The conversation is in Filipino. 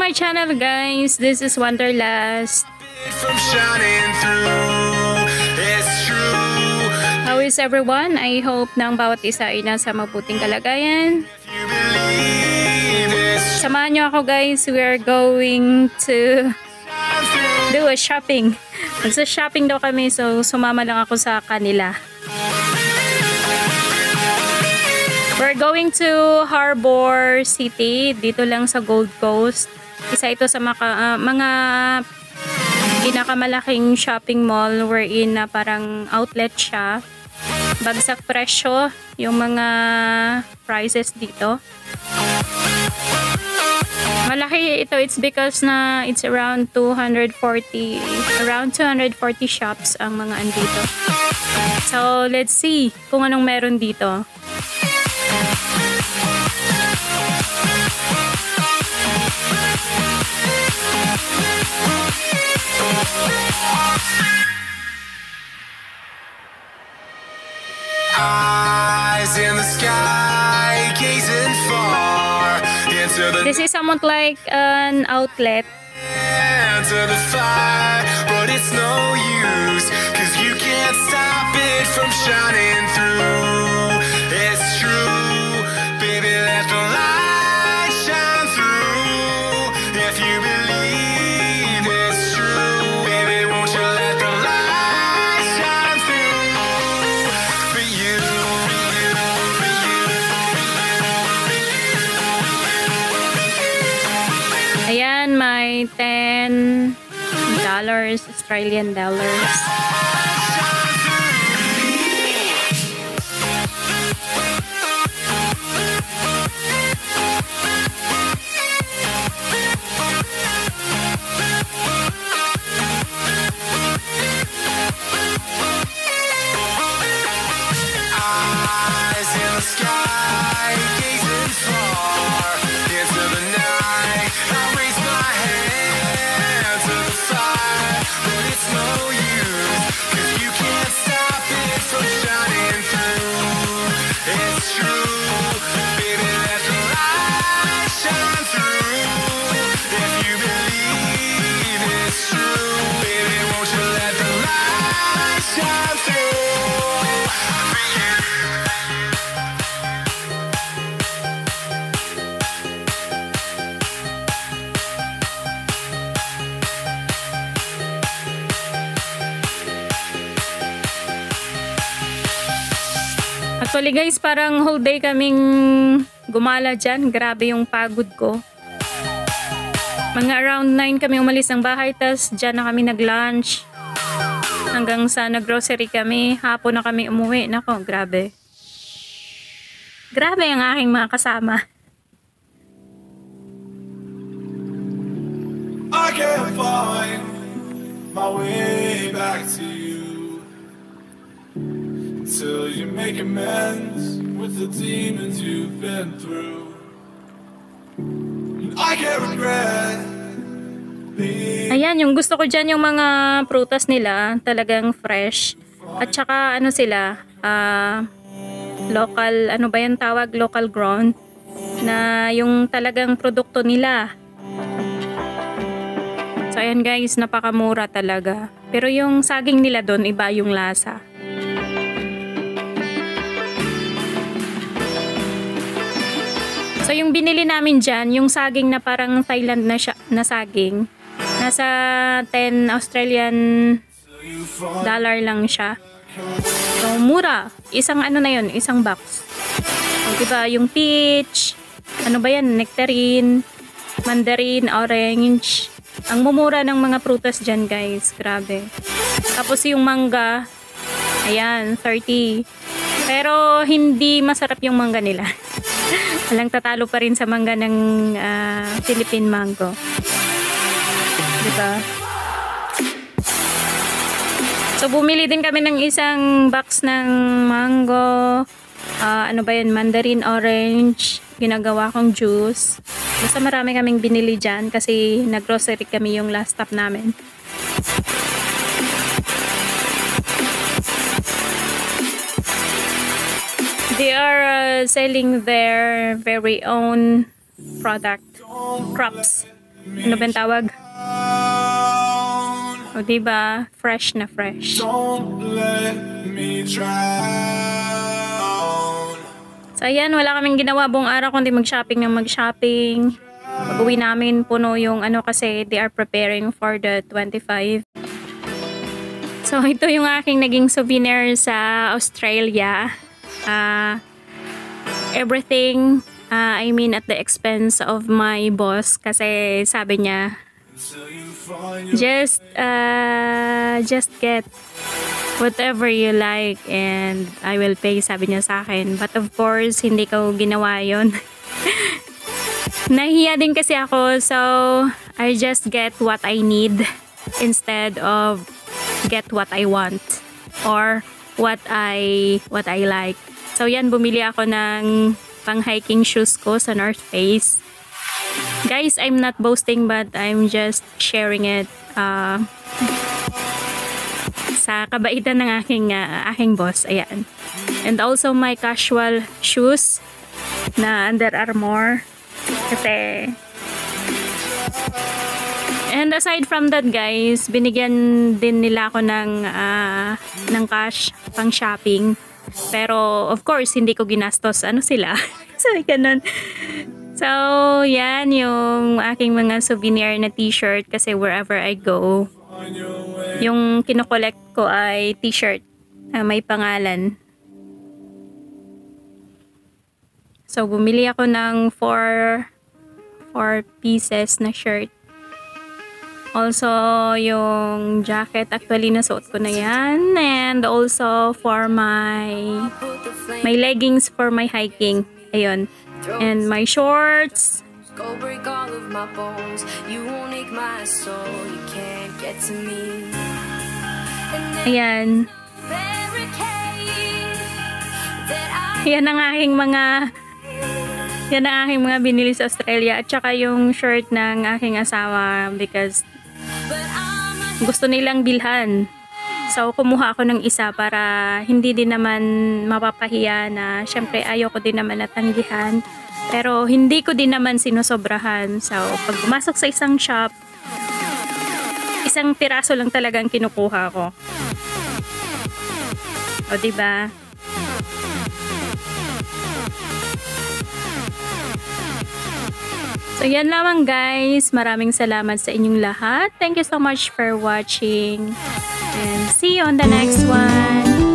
my channel, guys. This is Wanderlust. How is everyone? I hope na ang bawat isa ay nasa mabuting kalagayan. Samahan nyo ako, guys. We are going to do a shopping. Magsa-shopping daw kami, so sumama lang ako sa kanila. We're going to Harbor City, dito lang sa Gold Coast. Isa ito sa mga pinakamalaking shopping mall wherein na parang outlet siya. Bagsak presyo yung mga prices dito. Malaki ito, it's because na it's around 240 shops ang mga andito. So let's see kung anong meron dito. Eyes in the sky, gazing far into the This is somewhat like an outlet. into the fire, but it's no use, 'cause you can't stop it from shining through. It's true, baby, let the light shine through. If you believe it's true, baby, won't you let the light shine through for you, for you, for you. Ayan, may $10 Australian dollars. Eyes in the sky, gazing far into the night. I raise my hand to the fire, but it's no use, 'cause you can't stop it from shining through. It's true, baby, let the light shine through. If you believe it's true, baby, won't you let the light shine through for you. Actually, guys, parang whole day kaming gumala dyan. Grabe yung pagod ko. Mga around 9 kami umalis ng bahay, tas dyan na kami nag-lunch. Hanggang sa nag-grocery kami, hapon na kami umuwi. Nako, grabe. Grabe ang aking mga kasama. I can't find my way back to you until you make amends with the demons you've been through. And I can't regret being Ayan, yung gusto ko dyan yung mga prutas nila, talagang fresh. At saka ano sila, local, ano ba yan tawag? Local grown. Na yung talagang produkto nila. So ayan, guys, napakamura talaga. Pero yung saging nila doon, iba yung lasa. So yung binili namin dyan, yung saging na parang Thailand na saging, nasa 10 Australian dollar lang siya. So mura. Isang ano na yun, isang box. So, diba yung peach, ano ba yan, nectarine, mandarin, orange. Ang mumura ng mga prutas dyan, guys. Grabe. Tapos yung mangga, ayan, 30. Pero hindi masarap yung mangga nila. Walang tatalo pa rin sa mangga ng Philippine mango. Diba? So bumili din kami ng isang box ng mango. Ano ba yun? Mandarin, orange. Ginagawa kong juice. Basta marami kaming binili dyan kasi nag-grocery kami yung last stop namin. They are selling their very own product, crops. Ano ba yung tawag? O diba? Fresh na fresh. Don't let me drown. So ayan, wala kaming ginawa buong araw kundi mag-shopping ng mag-shopping. Pag-uwi namin, puno yung ano kasi they are preparing for the 25. So ito yung aking naging souvenir sa Australia. Everything, I mean at the expense of my boss kasi sabi niya, just get whatever you like and I will pay, sabi niya sa akin. But of course, hindi ko ginawa yon. Nahiya din kasi ako, so I just get what I need instead of get what I want or what I like. So yan, bumili ako ng pang-hiking shoes ko sa North Face. Guys, I'm not boasting but I'm just sharing it sa kabaitan ng aking boss. Ayan. And also my casual shoes na Under Armour. Kasi and aside from that guys, binigyan din nila ako ng cash pang shopping. Pero of course, hindi ko ginastos. Ano sila? Sabi ganun. So, yan yung aking mga souvenir na t-shirt kasi wherever I go, yung kinokollect ko ay t-shirt na may pangalan. So, bumili ako ng 4 pieces na shirt. Also, yung jacket, actually nasuot ko na yan. And also for my leggings for my hiking. Ayun. And my shorts. Go break all of my bones. You won't ache my soul. You can't get to me. Ayan. Yan ang aking mga binili sa Australia. At saka yung shirt ng aking asawa because gusto nilang bilhan. So, kumuha ako ng isa para hindi din naman mapapahiya na syempre ayoko din naman natanggihan. Pero hindi ko din naman sinusobrahan. So, pag pumasok sa isang shop, isang piraso lang talagang kinukuha ko. O, diba? So, yan lamang guys. Maraming salamat sa inyong lahat. Thank you so much for watching. And see you on the next one.